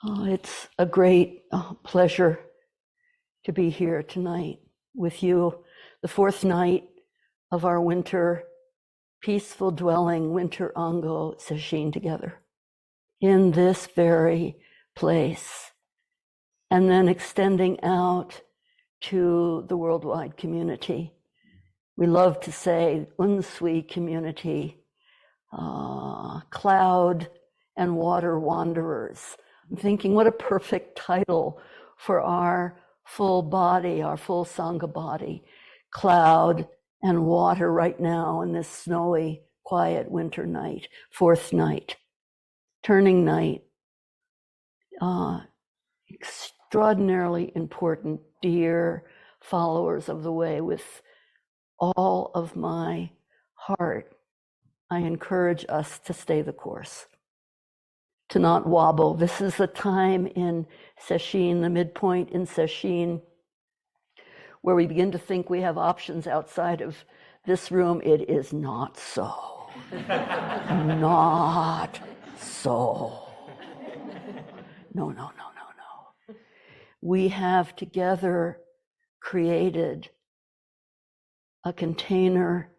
It's a great pleasure to be here tonight with you, the fourth night of our winter peaceful dwelling, winter Ango Sesshin together in this very place, and then extending out to the worldwide community. We love to say unsui community, cloud and water wanderers. I'm thinking what a perfect title for our full body, our full Sangha body, cloud and water right now in this snowy, quiet winter night, fourth night, turning night. Extraordinarily important, dear followers of the way, with all of my heart, I encourage us to stay the course, to not wobble. This is the time in Sesshin, the midpoint in Sesshin, where we begin to think we have options outside of this room. It is not so. Not so. No. We have together created a container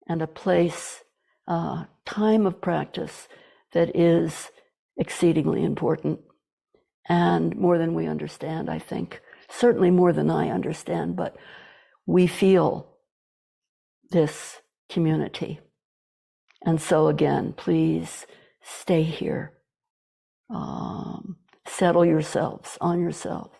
and a place, time of practice that is exceedingly important, and more than we understand, I think. Certainly more than I understand, but we feel this community. And so again, please stay here. Settle yourselves on yourself.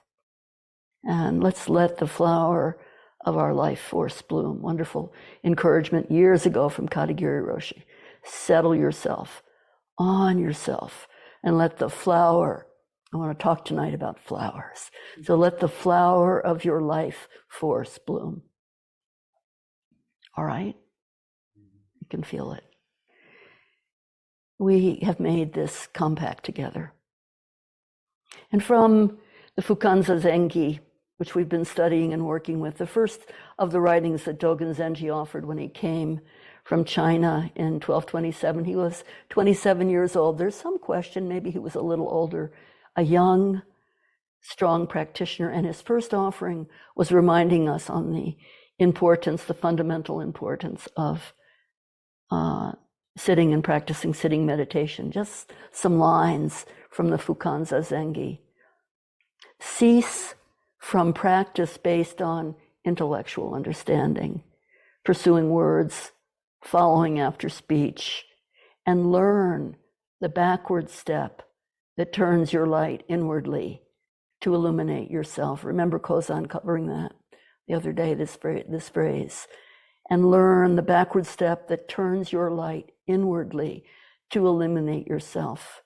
And let's let the flower of our life force bloom. Wonderful encouragement years ago from Katagiri Roshi. Settle yourself on yourself and let the flower, I want to talk tonight about flowers. So let the flower of your life force bloom. All right? You can feel it. We have made this compact together. And from the Fukanza Zengi, which we've been studying and working with, the first of the writings that Dogen Zenji offered when he came from China in 1227, he was 27 years old. There's some question, maybe he was a little older, a young, strong practitioner, and his first offering was reminding us on the importance, the fundamental importance of sitting and practicing sitting meditation. Just some lines from the Fukanza Zengi. Cease from practice based on intellectual understanding, pursuing words, following after speech, and learn the backward step that turns your light inwardly to illuminate yourself. Remember Kozan covering that the other day, this phrase. And learn the backward step that turns your light inwardly to illuminate yourself.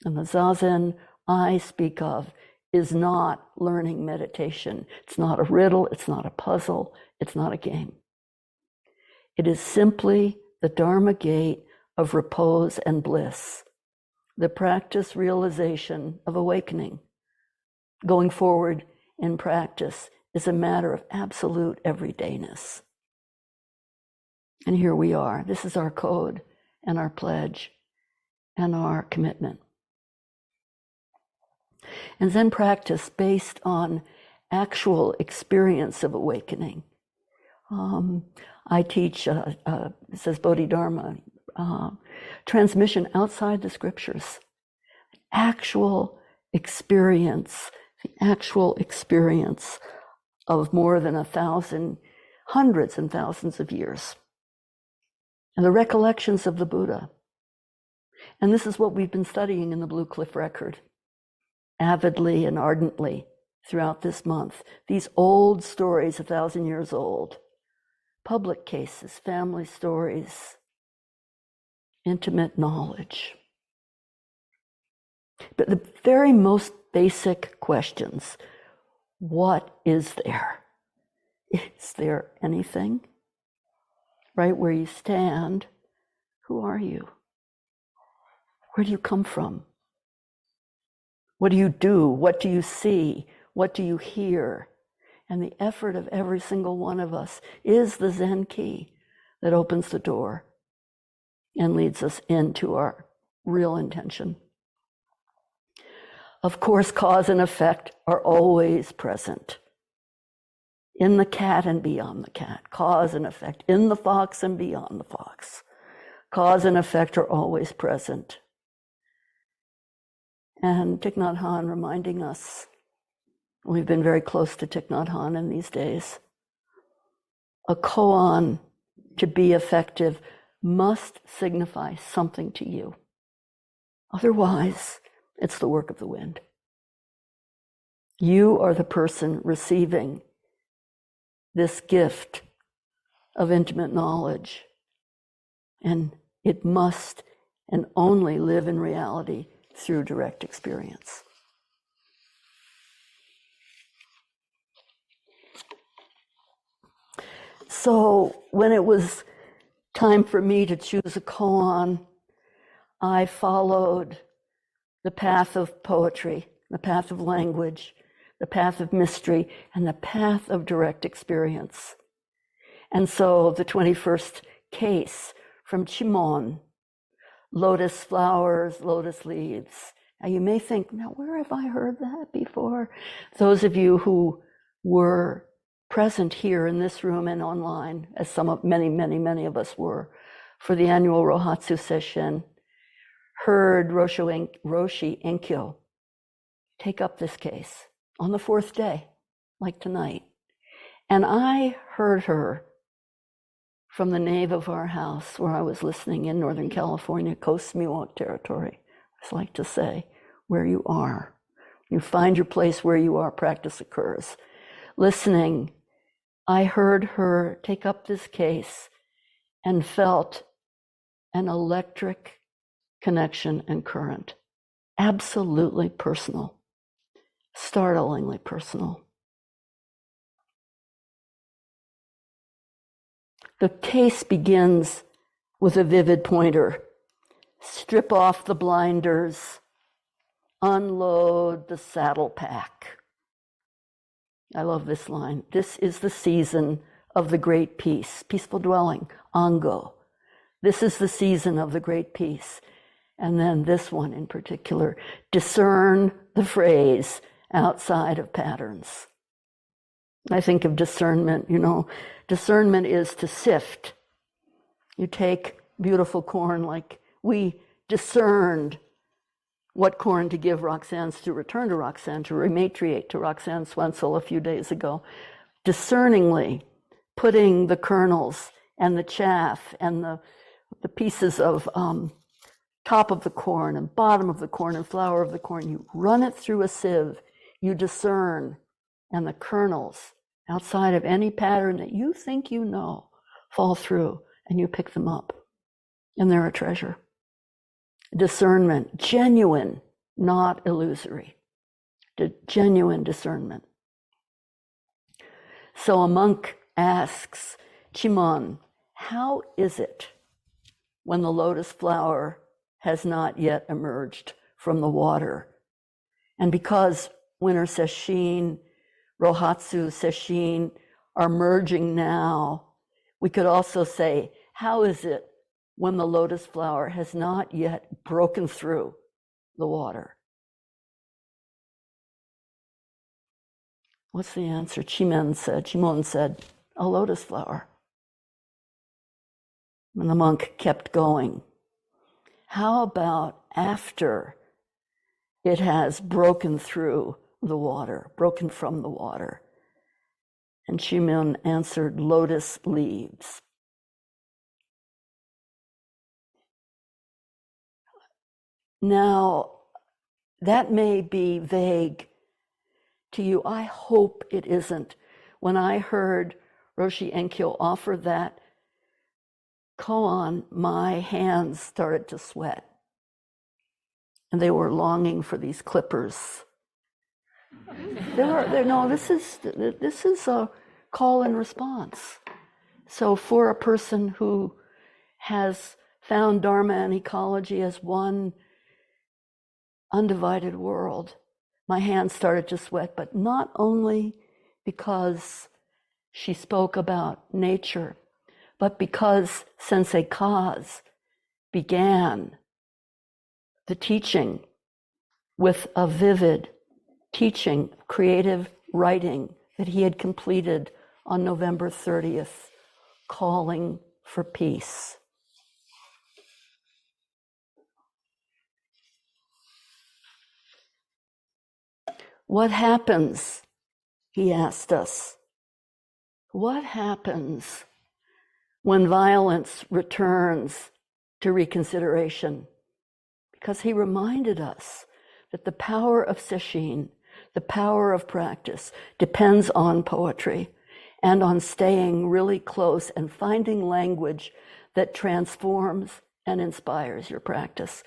And the Zazen I speak of is not learning meditation. It's not a riddle, it's not a puzzle, it's not a game. It is simply the Dharma gate of repose and bliss, the practice realization of awakening. Going forward in practice is a matter of absolute everydayness. And here we are. This is our code and our pledge and our commitment. And Zen practice based on actual experience of awakening. I teach, says Bodhidharma, transmission outside the scriptures. Actual experience, the actual experience of more than 1,000, hundreds and thousands of years. And the recollections of the Buddha. And this is what we've been studying in the Blue Cliff Record, avidly and ardently throughout this month. These old stories, 1,000 years old, public cases, family stories, intimate knowledge. But the very most basic questions: what is there? Is there anything? Right where you stand, who are you? Where do you come from? What do you do? What do you see? What do you hear? And the effort of every single one of us is the Zen key that opens the door and leads us into our real intention. Of course, cause and effect are always present. In the cat and beyond the cat, cause and effect. In the fox and beyond the fox, cause and effect are always present. And Thich Nhat Hanh reminding us, we've been very close to Thich Nhat Hanh in these days, a koan, to be effective, must signify something to you. Otherwise, it's the work of the wind. You are the person receiving this gift of intimate knowledge, and it must and only live in reality through direct experience. So when it was time for me to choose a koan, I followed the path of poetry, the path of language, the path of mystery, and the path of direct experience. And so the 21st case from Chih Men, lotus flowers, lotus leaves. Now you may think, now where have I heard that before? Those of you who were present here in this room and online, as many of us were, for the annual Rohatsu session, heard Roshi Enkyo take up this case on the 4th day, like tonight. And I heard her from the nave of our house where I was listening in Northern California, Coast Miwok territory. I just like to say, where you are. You find your place where you are, practice occurs. Listening, I heard her take up this case and felt an electric connection and current. Absolutely personal. Startlingly personal. The case begins with a vivid pointer. Strip off the blinders, unload the saddle pack. I love this line. This is the season of the great peace, peaceful dwelling, ango. This is the season of the great peace. And then this one in particular, discern the phrase outside of patterns. I think of discernment, discernment is to sift. You take beautiful corn, like we discerned what corn to give Roxanne's to return to Roxanne, to rematriate to Roxanne Swensel a few days ago. Discerningly putting the kernels and the chaff and the pieces of top of the corn and bottom of the corn and flour of the corn, you run it through a sieve, you discern, and the kernels outside of any pattern that you think you know fall through, and you pick them up, and they're a treasure. Discernment, genuine, not illusory. Genuine discernment. So a monk asks Chih Men, how is it when the lotus flower has not yet emerged from the water? And because Winter Sesshin, Rohatsu Sesshin are merging now, we could also say, how is it when the lotus flower has not yet broken through the water? What's the answer? Chih Men said, a lotus flower. And the monk kept going. How about after it has broken through the water, broken from the water? And Chih Men answered, lotus leaves. Now, that may be vague to you. I hope it isn't. When I heard Roshi Enkyo offer that koan, my hands started to sweat. And they were longing for these clippers. This is a call and response. So for a person who has found Dharma and ecology as one undivided world, my hands started to sweat, but not only because she spoke about nature, but because Sensei Kaz began the teaching with a vivid teaching, creative writing that he had completed on November 30th, calling for peace. What happens, he asked us, what happens when violence returns to reconsideration? Because he reminded us that the power of Sesshin, the power of practice, depends on poetry and on staying really close and finding language that transforms and inspires your practice,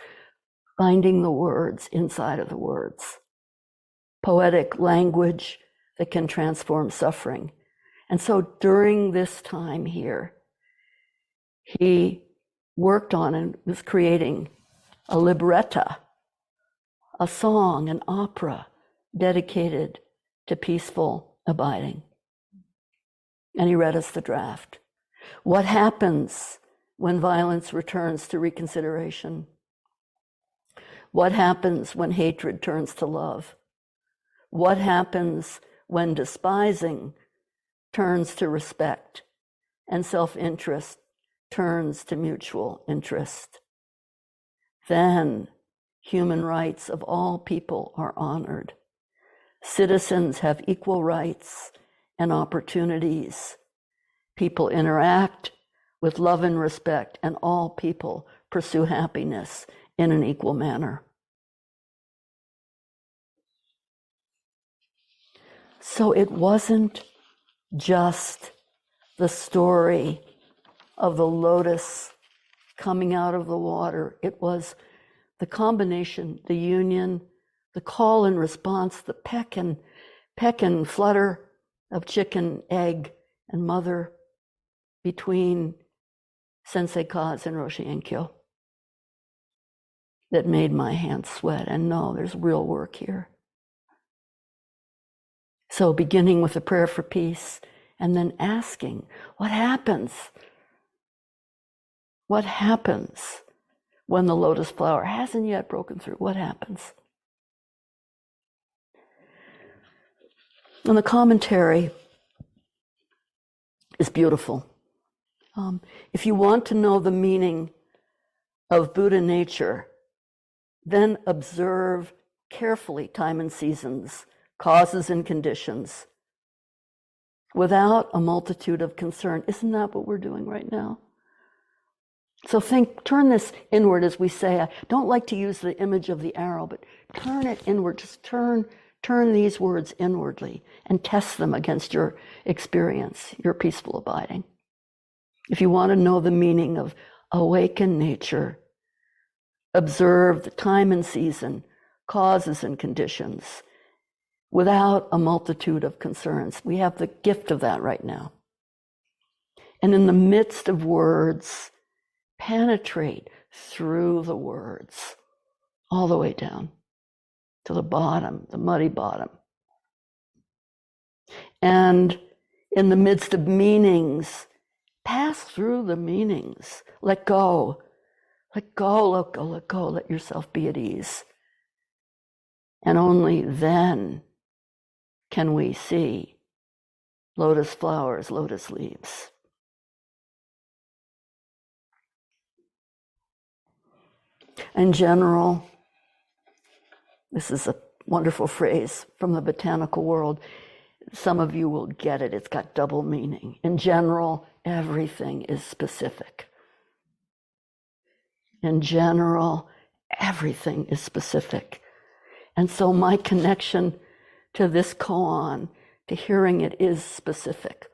finding the words inside of the words. Poetic language that can transform suffering. And so during this time here, he worked on and was creating a libretta, a song, an opera dedicated to peaceful abiding. And he read us the draft. What happens when violence returns to reconsideration? What happens when hatred turns to love? What happens when despising turns to respect and self-interest turns to mutual interest? Then human rights of all people are honored. Citizens have equal rights and opportunities. People interact with love and respect, and all people pursue happiness in an equal manner. So it wasn't just the story of the lotus coming out of the water. It was the combination, the union, the call and response, the peck and flutter of chicken, egg, and mother between Sensei Kaz and Roshi Enkyo that made my hands sweat. And no, there's real work here. So beginning with a prayer for peace and then asking, what happens? What happens when the lotus flower hasn't yet broken through? What happens? And the commentary is beautiful. If you want to know the meaning of Buddha nature, then observe carefully time and seasons, causes and conditions, without a multitude of concern. Isn't that what we're doing right now? So turn this inward, as we say. I don't like to use the image of the arrow, but turn it inward. Just turn these words inwardly and test them against your experience, your peaceful abiding. If you want to know the meaning of awakened nature, observe the time and season, causes and conditions, without a multitude of concerns. We have the gift of that right now. And in the midst of words, penetrate through the words, all the way down to the bottom, the muddy bottom. And in the midst of meanings, pass through the meanings. Let go. Let go, let go, let go. Let yourself be at ease. And only then can we see lotus flowers, lotus leaves. In general, this is a wonderful phrase from the botanical world. Some of you will get it. It's got double meaning. In general, everything is specific. In general, everything is specific. And so my connection to this koan, to hearing it, is specific.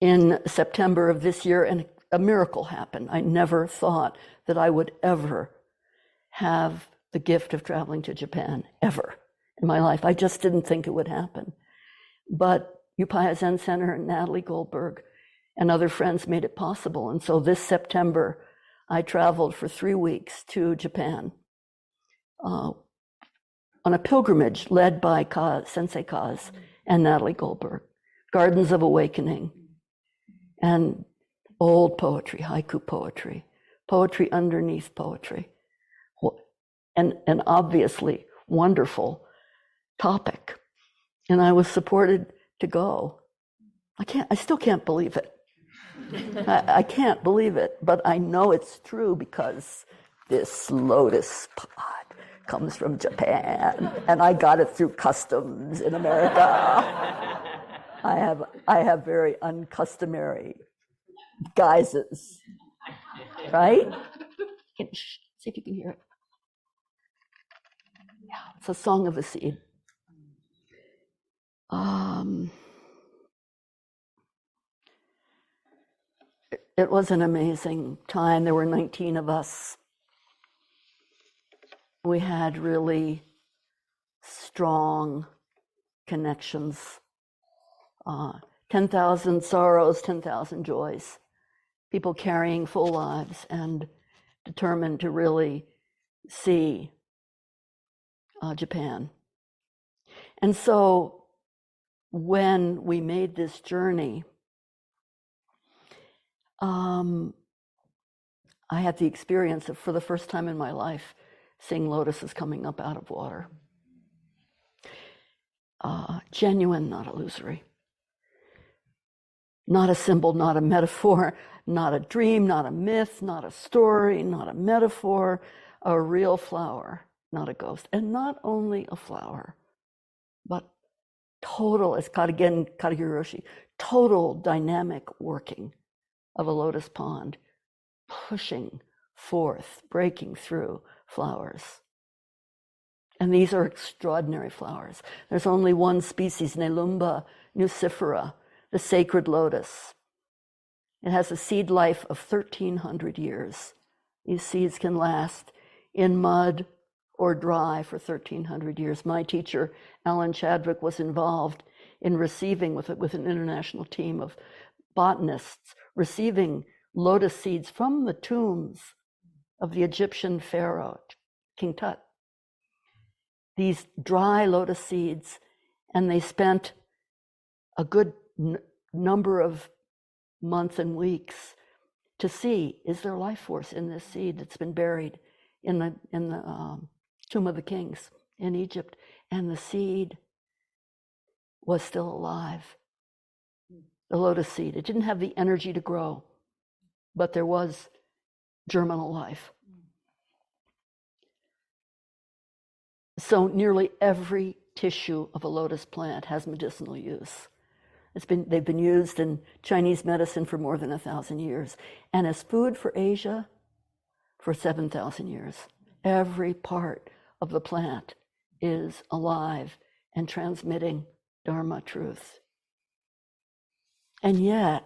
In September of this year, and a miracle happened. I never thought that I would ever have the gift of traveling to Japan, ever in my life. I just didn't think it would happen. But Upaya Zen Center and Natalie Goldberg and other friends made it possible. And so this September, I traveled for 3 weeks to Japan on a pilgrimage led by Sensei Kaz and Natalie Goldberg. Gardens of Awakening and old poetry, haiku poetry, poetry underneath poetry. And obviously wonderful topic. And I was supported to go. I still can't believe it. I can't believe it, but I know it's true because this lotus pod comes from Japan, and I got it through customs in America. I have very uncustomary guises, right? See if you can hear it. Yeah, it's a song of the seed. It was an amazing time. There were 19 of us. We had really strong connections. 10,000 sorrows, 10,000 joys. People carrying full lives and determined to really see Japan. And so when we made this journey, I had the experience of, for the first time in my life, seeing lotuses coming up out of water. Genuine, not illusory. Not a symbol, not a metaphor, not a dream, not a myth, not a story, not a metaphor, a real flower, not a ghost. And not only a flower, but total, as Kadogen Hiroshi, total dynamic working of a lotus pond, pushing forth, breaking through flowers. And these are extraordinary flowers. There's only one species, Nelumba nucifera, the sacred lotus. It has a seed life of 1,300 years. These seeds can last in mud or dry for 1,300 years. My teacher, Alan Chadwick, was involved in receiving, with an international team of botanists, receiving lotus seeds from the tombs of the Egyptian pharaoh, King Tut. These dry lotus seeds, and they spent a good number of months and weeks to see, is there life force in this seed that's been buried in the tomb of the kings in Egypt? And the seed was still alive. The lotus seed. It didn't have the energy to grow, but there was germinal life. So nearly every tissue of a lotus plant has medicinal use. They've been used in Chinese medicine for more than 1,000 years, and as food for Asia for 7,000 years. Every part of the plant is alive and transmitting Dharma truth. And yet,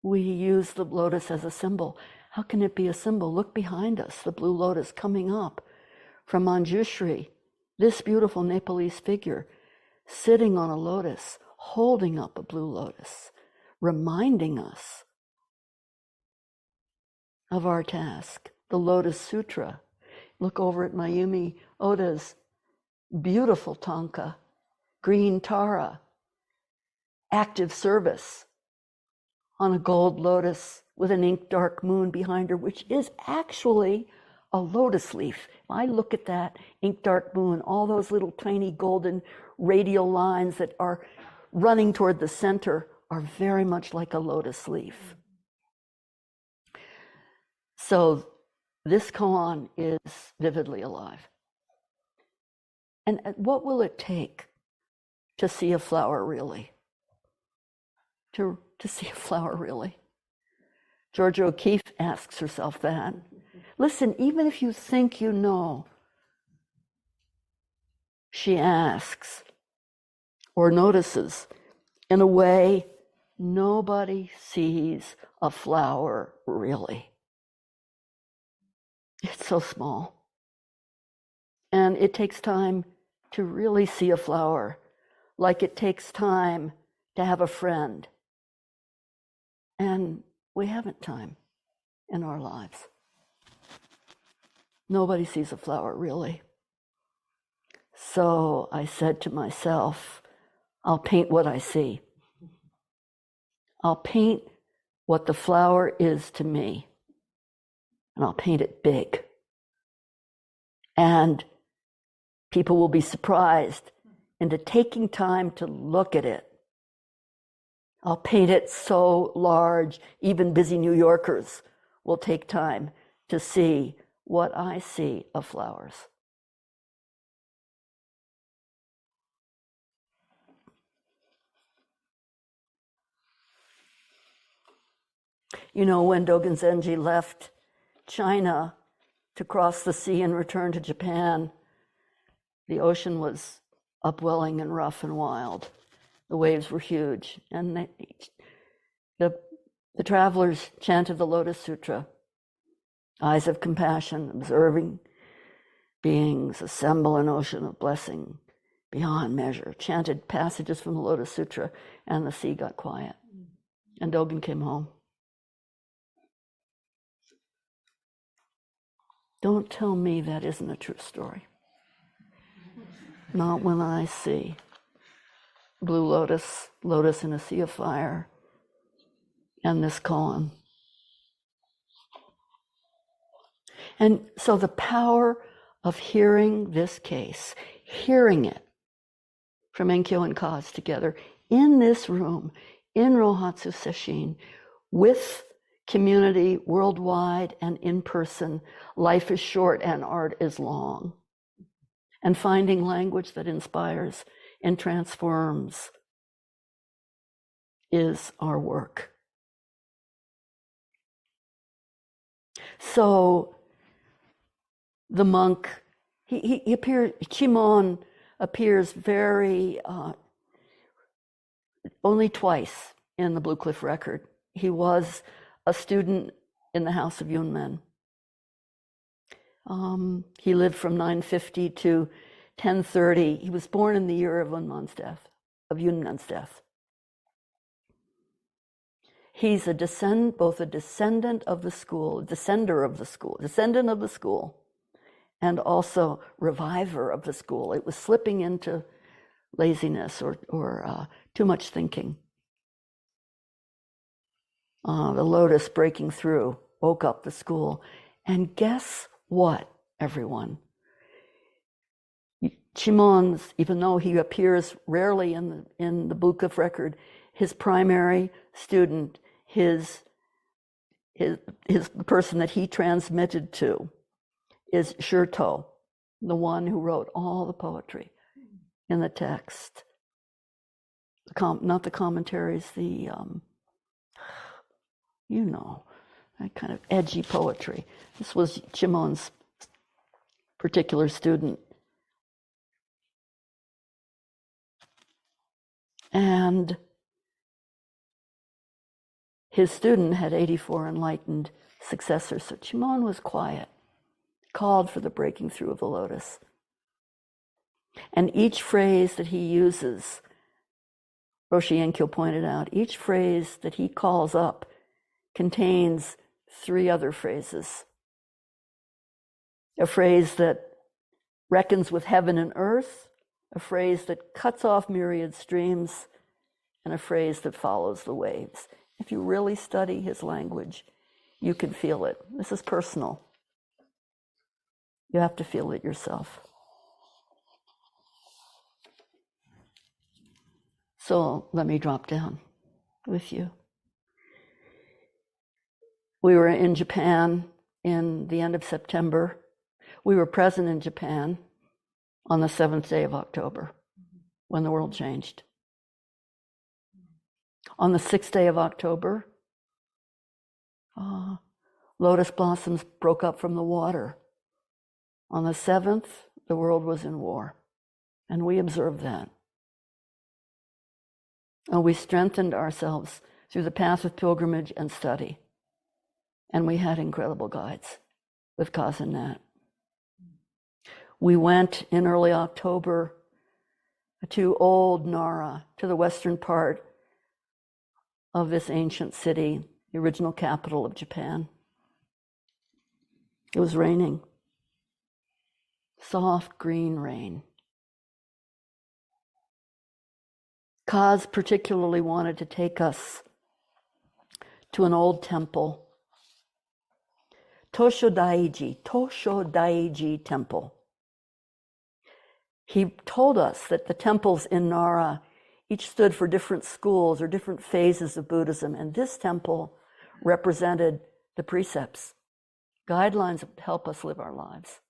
we use the lotus as a symbol. How can it be a symbol? Look behind us, the blue lotus coming up from Manjushri, this beautiful Nepalese figure sitting on a lotus, holding up a blue lotus, reminding us of our task. The Lotus Sutra. Look over at Mayumi Oda's beautiful tanka, green Tara, active service on a gold lotus with an ink dark moon behind her, which is actually a lotus leaf. I look at that ink dark moon, all those little tiny golden radial lines that are running toward the center are very much like a lotus leaf. So this koan is vividly alive. And what will it take to see a flower really? To see a flower really? Georgia O'Keeffe asks herself that. Listen, even if you think you know, she asks or notices, in a way, nobody sees a flower really. It's so small. And it takes time to really see a flower, like it takes time to have a friend. And we haven't time in our lives. Nobody sees a flower really. So I said to myself, I'll paint what I see. I'll paint what the flower is to me. and I'll paint it big. And people will be surprised into taking time to look at it. I'll paint it so large, even busy New Yorkers will take time to see what I see of flowers. You know, when Dogen Zenji left China to cross the sea and return to Japan, the ocean was upwelling and rough and wild. The waves were huge, and the travelers chanted the Lotus Sutra, eyes of compassion, observing beings assemble an ocean of blessing beyond measure, chanted passages from the Lotus Sutra, and the sea got quiet. And Dogen came home. Don't tell me that isn't a true story. Not when I see blue lotus, lotus in a sea of fire, and this koan. And so the power of hearing this case, hearing it from Enkyo and Kaz together in this room, in Rohatsu Sesshin, with community worldwide and in person, life is short and art is long. And finding language that inspires and transforms is our work. So the monk, he appears, Chih Men appears very, only twice in the Blue Cliff record. He was a student in the house of Yunmen. He lived from 950 to 1030. He was born in the year of Yunmen's death. He's both a descendant of the school, descendant of the school, and also reviver of the school. It was slipping into laziness or too much thinking. The Lotus breaking through woke up the school. And guess what, everyone? Chih Men, even though he appears rarely in the Blue Cliff record, his primary student, his person that he transmitted to, is Shurto, the one who wrote all the poetry in the text. Not the commentaries, that kind of edgy poetry. This was Chih Men's particular student. And his student had 84 enlightened successors. So Chih Men was quiet, called for the breaking through of the lotus. And each phrase that he uses, Roshi Enkyo pointed out, each phrase that he calls up contains 3 other phrases. A phrase that reckons with heaven and earth, a phrase that cuts off myriad streams, and a phrase that follows the waves. If you really study his language, you can feel it. This is personal. You have to feel it yourself. So let me drop down with you. We were in Japan in the end of September. We were present in Japan on the 7th day of October, when the world changed. On the 6th day of October, lotus blossoms broke up from the water. On the 7th, the world was in war, and we observed that. And we strengthened ourselves through the path of pilgrimage and study. And we had incredible guides with Kaz and Nat. We went in early October to Old Nara, to the western part of this ancient city, the original capital of Japan. It was raining. Soft green rain. Kaz particularly wanted to take us to an old temple Toshodaiji Temple. He told us that the temples in Nara each stood for different schools or different phases of Buddhism, and this temple represented the precepts, guidelines that help us live our lives.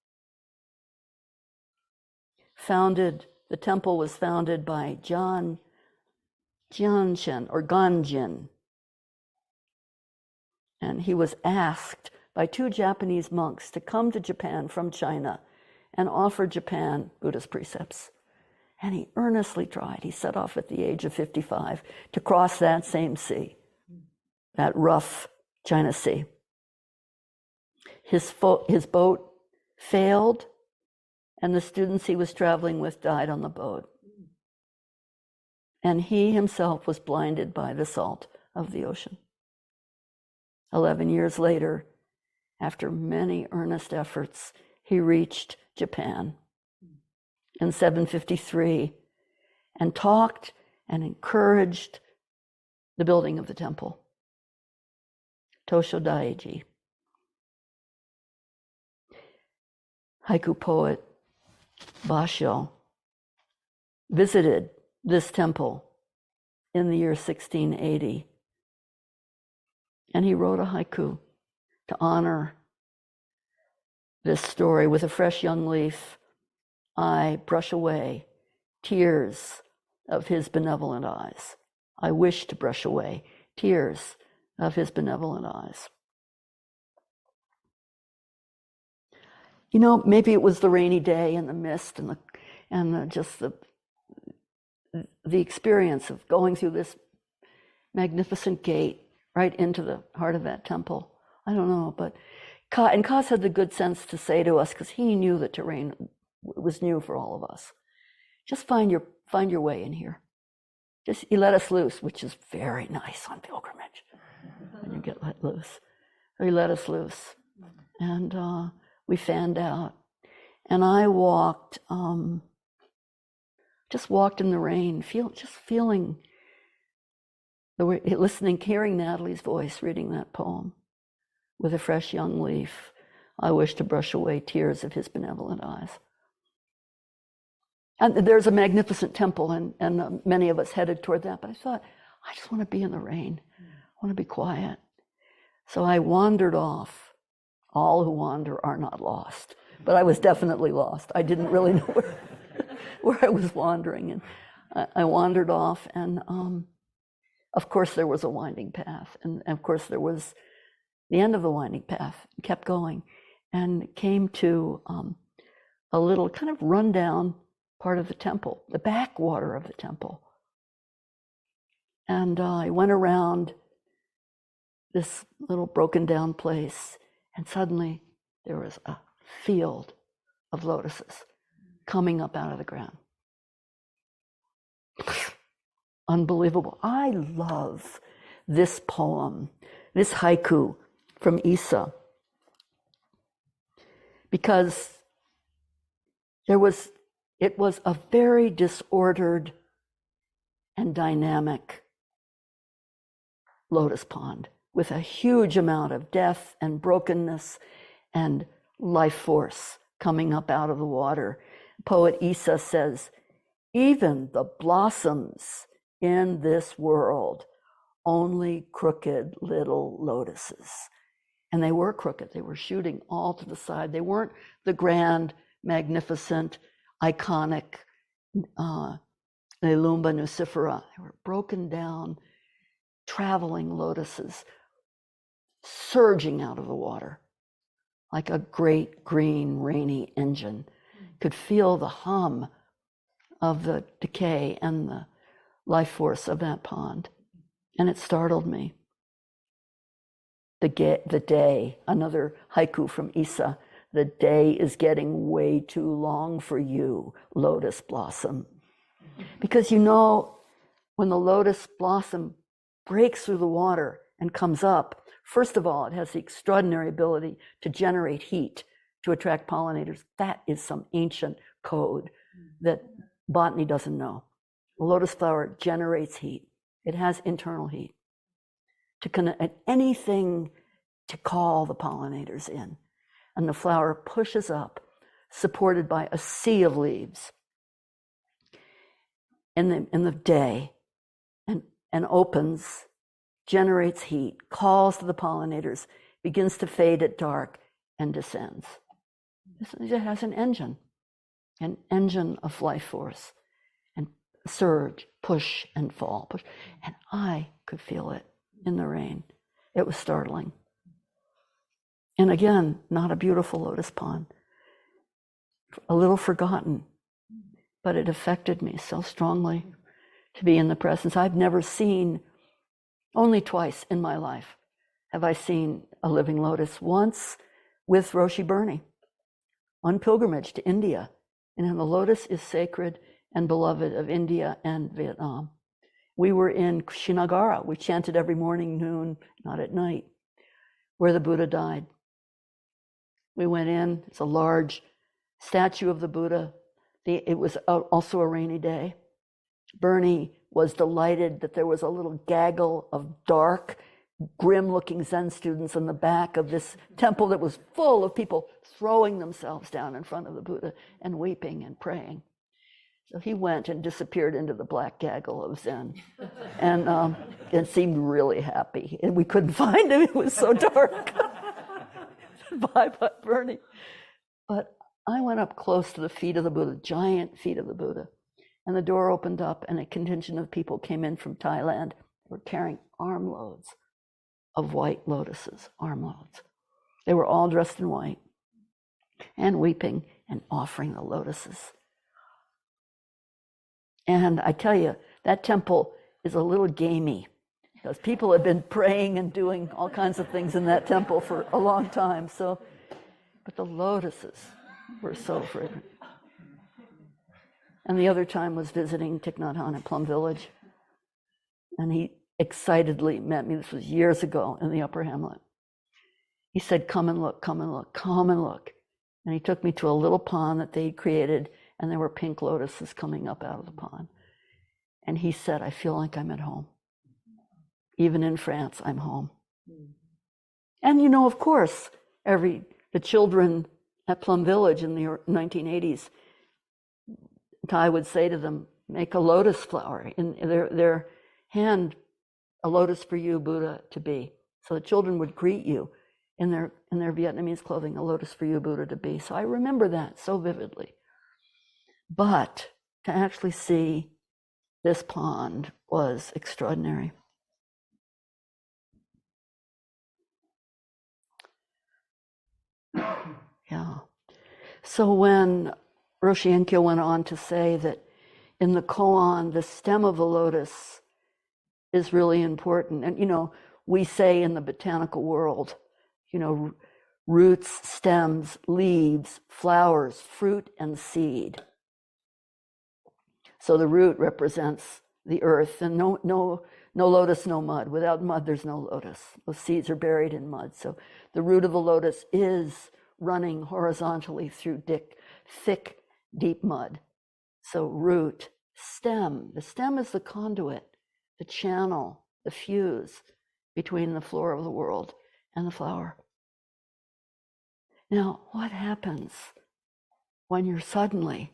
The temple was founded by Ganjin, and he was asked by 2 Japanese monks to come to Japan from China and offer Japan Buddhist precepts. And he earnestly tried. He set off at the age of 55 to cross that same sea, that rough China Sea. His boat failed, and the students he was traveling with died on the boat. And he himself was blinded by the salt of the ocean. 11 years later, after many earnest efforts, he reached Japan in 753 and talked and encouraged the building of the temple. Toshodaiji. Haiku poet Basho visited this temple in the year 1680, and he wrote a haiku to honor this story. With a fresh young leaf, I brush away tears of his benevolent eyes. I wish to brush away tears of his benevolent eyes. You know, maybe it was the rainy day and the mist and the experience of going through this magnificent gate right into the heart of that temple. I don't know, but Kaz had the good sense to say to us, because he knew the terrain was new for all of us. Just find your way in here. Just he let us loose, which is very nice on pilgrimage when you get let loose. So he let us loose, and we fanned out. And I walked, just walked in the rain, feeling the way, listening, hearing Natalie's voice, reading that poem. With a fresh young leaf, I wish to brush away tears of his benevolent eyes. And there's a magnificent temple, and many of us headed toward that. But I thought, I just want to be in the rain. I want to be quiet. So I wandered off. All who wander are not lost. But I was definitely lost. I didn't really know where I was wandering. And I wandered off, and of course there was a winding path. And of course there was the end of the winding path. Kept going, and came to a little kind of rundown part of the temple, the backwater of the temple. And I went around this little broken down place, and suddenly there was a field of lotuses coming up out of the ground. Unbelievable. I love this poem, this haiku from Isa, because it was a very disordered and dynamic lotus pond with a huge amount of death and brokenness and life force coming up out of the water. Poet Isa says, even the blossoms in this world, only crooked little lotuses. And they were crooked. They were shooting all to the side. They weren't the grand, magnificent, iconic Nelumba nucifera. They were broken down, traveling lotuses, surging out of the water like a great green rainy engine. Could feel the hum of the decay and the life force of that pond. And it startled me. The day, another haiku from Isa, the day is getting way too long for you, lotus blossom. Because you know, when the lotus blossom breaks through the water and comes up, first of all, it has the extraordinary ability to generate heat, to attract pollinators. That is some ancient code that botany doesn't know. The lotus flower generates heat. It has internal heat. To connect anything to call the pollinators in. And the flower pushes up, supported by a sea of leaves in the day, and opens, generates heat, calls to the pollinators, begins to fade at dark, and descends. It has an engine of life force, and surge, push and fall, push. And I could feel it in the rain. It was startling. And again, not a beautiful lotus pond, a little forgotten, but it affected me so strongly to be in the presence. I've never seen, only twice in my life have I seen a living lotus. Once with Roshi Bernie on pilgrimage to India. And the lotus is sacred and beloved of India and Vietnam. We were in Srinagar. We chanted every morning, noon, not at night, where the Buddha died. We went in. It's a large statue of the Buddha. It was also a rainy day. Bernie was delighted that there was a little gaggle of dark, grim-looking Zen students in the back of this temple that was full of people throwing themselves down in front of the Buddha and weeping and praying. So he went and disappeared into the black gaggle of Zen, and seemed really happy. And we couldn't find him; it was so dark. Bye, Bernie. But I went up close to the feet of the Buddha, giant feet of the Buddha, and the door opened up, and a contingent of people came in from Thailand. They were carrying armloads of white lotuses, armloads. They were all dressed in white and weeping and offering the lotuses. And I tell you, that temple is a little gamey because people had been praying and doing all kinds of things in that temple for a long time. But the lotuses were so fragrant. And the other time was visiting Thich Nhat Hanh at Plum Village. And he excitedly met me. This was years ago in the Upper Hamlet. He said, come and look, come and look, come and look. And he took me to a little pond that they created, and there were pink lotuses coming up out of the pond. And he said, I feel like I'm at home. Even in France, I'm home. And of course, the children at Plum Village in the 1980s, Thai would say to them, make a lotus flower in their hand, a lotus for you, Buddha, to be. So the children would greet you in their Vietnamese clothing, a lotus for you, Buddha, to be. So I remember that so vividly. But to actually see this pond was extraordinary. Yeah. So when Roshi Enkyo went on to say that in the koan, the stem of the lotus is really important. And, we say in the botanical world, roots, stems, leaves, flowers, fruit, and seed. So the root represents the earth, and no lotus, no mud. Without mud, there's no lotus. Those seeds are buried in mud. So the root of the lotus is running horizontally through thick, deep mud. So root, stem. The stem is the conduit, the channel, the fuse between the floor of the world and the flower. Now, what happens when you're suddenly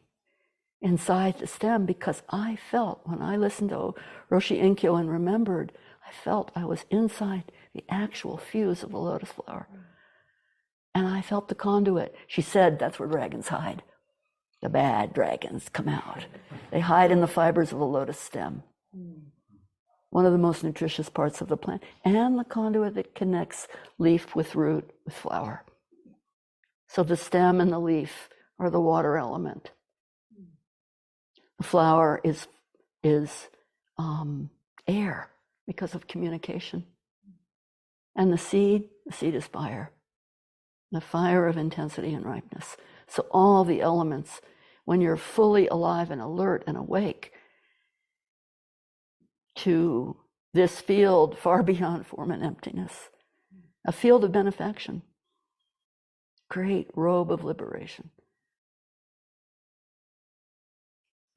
inside the stem? Because I felt, when I listened to Roshi Enkyo and remembered, I felt I was inside the actual fuse of the lotus flower. And I felt the conduit. She said that's where dragons hide. The bad dragons come out. They hide in the fibers of the lotus stem. One of the most nutritious parts of the plant. And the conduit that connects leaf with root with flower. So the stem and the leaf are the water element. The flower is air because of communication. And the seed is fire. The fire of intensity and ripeness. So all the elements, when you're fully alive and alert and awake to this field far beyond form and emptiness, a field of benefaction, great robe of liberation,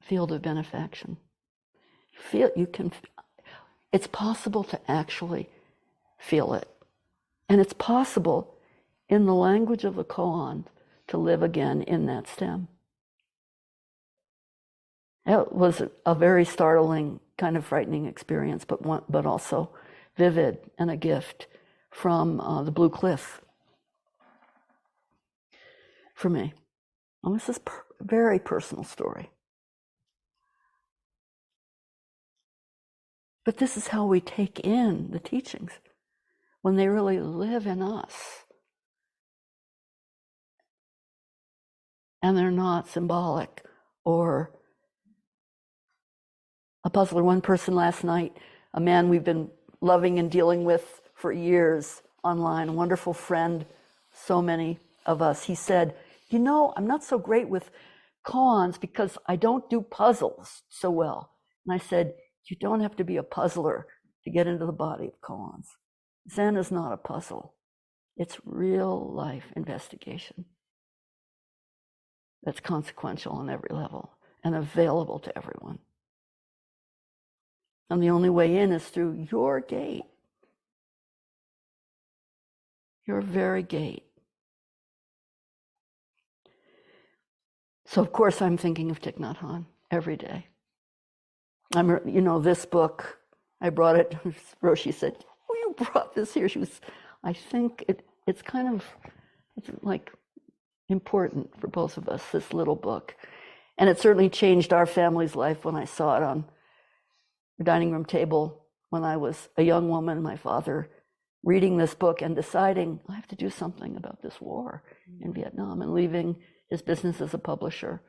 field of benefaction. It's possible to actually feel it And it's possible, in the language of the koan, to live again in that stem. It was a very startling, kind of frightening experience, but also vivid and a gift from the Blue Cliff for me. And this is a very personal story. But this is how we take in the teachings, when they really live in us. And they're not symbolic or a puzzler. One person last night, a man we've been loving and dealing with for years online, a wonderful friend, so many of us, he said, I'm not so great with koans because I don't do puzzles so well. And I said, you don't have to be a puzzler to get into the body of koans. Zen is not a puzzle. It's real life investigation that's consequential on every level and available to everyone. And the only way in is through your gate, your very gate. So of course I'm thinking of Thich Nhat Hanh every day. This book, I brought it, Roshi said, oh, you brought this here. I think it's like important for both of us, this little book. And it certainly changed our family's life when I saw it on the dining room table when I was a young woman, my father reading this book and deciding I have to do something about this war in Vietnam, and leaving his business as a publisher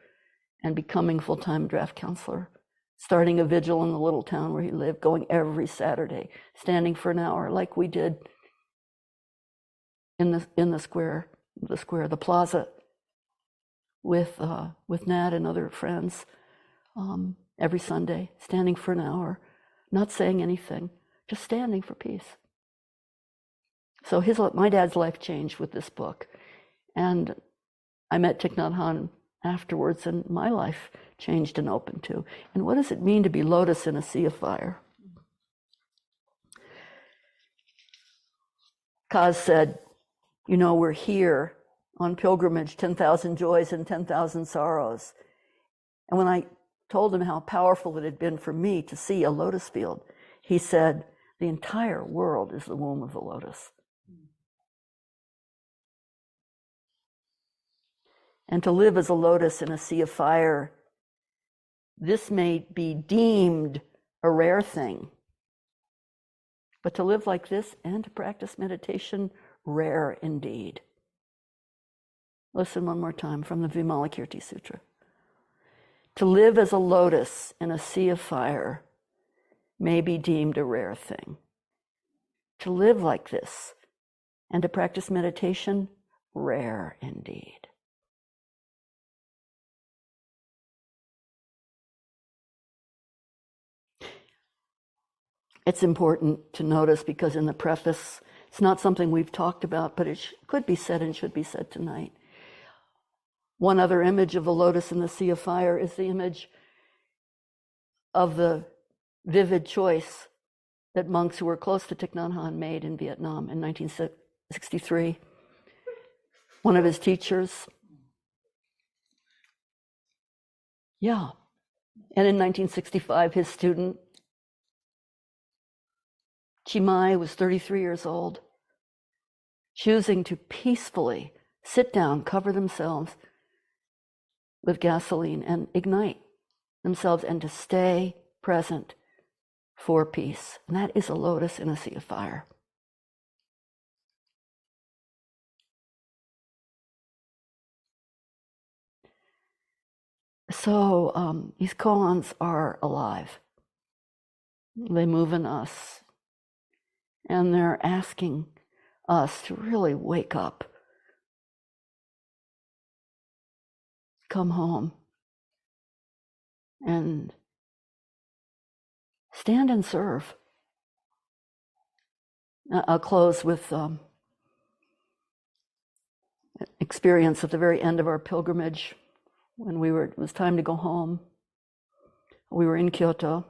and becoming full-time draft counselor, starting a vigil in the little town where he lived, going every Saturday, standing for an hour like we did in the square, the plaza, with Nat and other friends, every Sunday, standing for an hour, not saying anything, just standing for peace. So my dad's life changed with this book, and I met Thich Nhat Hanh afterwards, and my life changed and opened too. And what does it mean to be lotus in a sea of fire? Kaz said, we're here on pilgrimage, 10,000 joys and 10,000 sorrows. And when I told him how powerful it had been for me to see a lotus field, he said, the entire world is the womb of the lotus. And to live as a lotus in a sea of fire, this may be deemed a rare thing. But to live like this and to practice meditation, rare indeed. Listen one more time from the Vimalakirti Sutra. To live as a lotus in a sea of fire may be deemed a rare thing. To live like this and to practice meditation, rare indeed. It's important to notice because in the preface, it's not something we've talked about, but it could be said and should be said tonight. One other image of the lotus in the sea of fire is the image of the vivid choice that monks who were close to Thich Nhat Hanh made in Vietnam in 1963. One of his teachers, and in 1965, his student, Chih Men, was 33 years old, choosing to peacefully sit down, cover themselves with gasoline and ignite themselves and to stay present for peace. And that is a lotus in a sea of fire. So these koans are alive. They move in us. And they're asking us to really wake up. Come home. And stand and serve. I'll close with experience at the very end of our pilgrimage when it was time to go home. We were in Kyoto.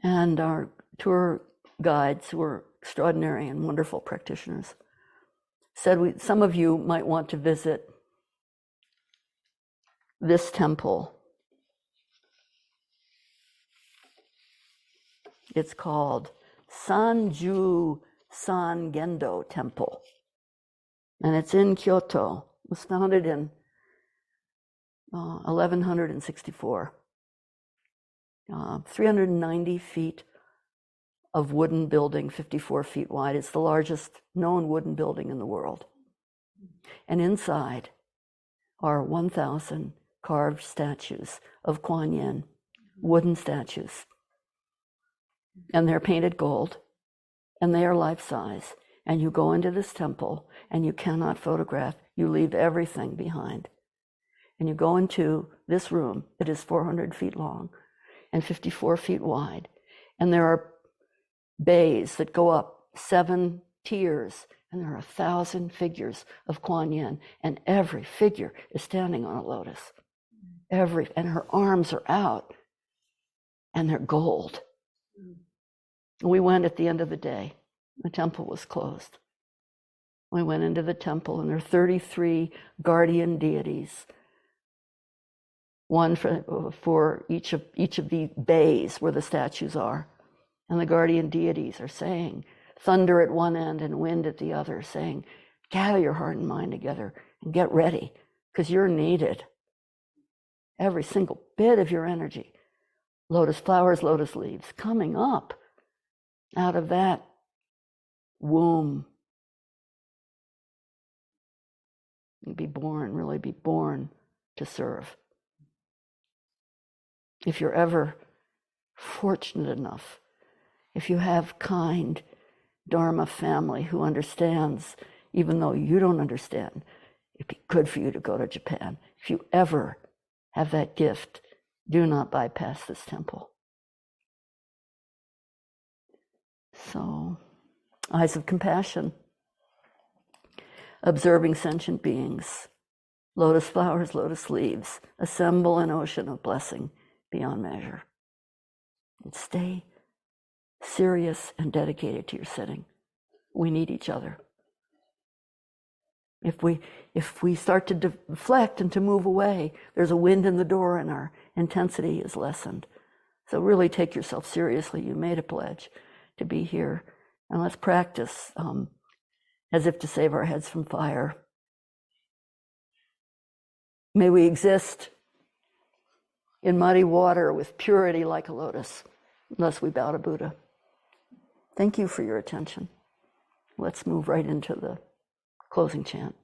And our tour guides, who were extraordinary and wonderful practitioners, said some of you might want to visit this temple. It's called Sanju Sangendo Temple, and it's in Kyoto. It was founded in 1164. 390 feet of wooden building, 54 feet wide. It's the largest known wooden building in the world. And inside are 1,000 carved statues of Kuan Yin, wooden statues. And they're painted gold, and they are life-size. And you go into this temple, and you cannot photograph. You leave everything behind. And you go into this room that is 400 feet long and 54 feet wide. And there are bays that go up 7 tiers, and there are 1,000 figures of Kuan Yin, and every figure is standing on a lotus. And her arms are out, and they're gold. We went at the end of the day. The temple was closed. We went into the temple, and there are 33 guardian deities, one for each of the bays where the statues are. And the guardian deities are saying, thunder at one end and wind at the other, saying, gather your heart and mind together and get ready, because you're needed. Every single bit of your energy, lotus flowers, lotus leaves, coming up out of that womb. Be born, really be born to serve. If you're ever fortunate enough, if you have kind Dharma family who understands, even though you don't understand, it'd be good for you to go to Japan. If you ever have that gift, do not bypass this temple. So, eyes of compassion, observing sentient beings, lotus flowers, lotus leaves, assemble an ocean of blessing beyond measure. And stay serious and dedicated to your sitting. We need each other. If we start to deflect and to move away, there's a wind in the door and our intensity is lessened. So really take yourself seriously. You made a pledge to be here. And let's practice as if to save our heads from fire. May we exist in muddy water with purity like a lotus, unless we bow to Buddha. Thank you for your attention. Let's move right into the closing chant.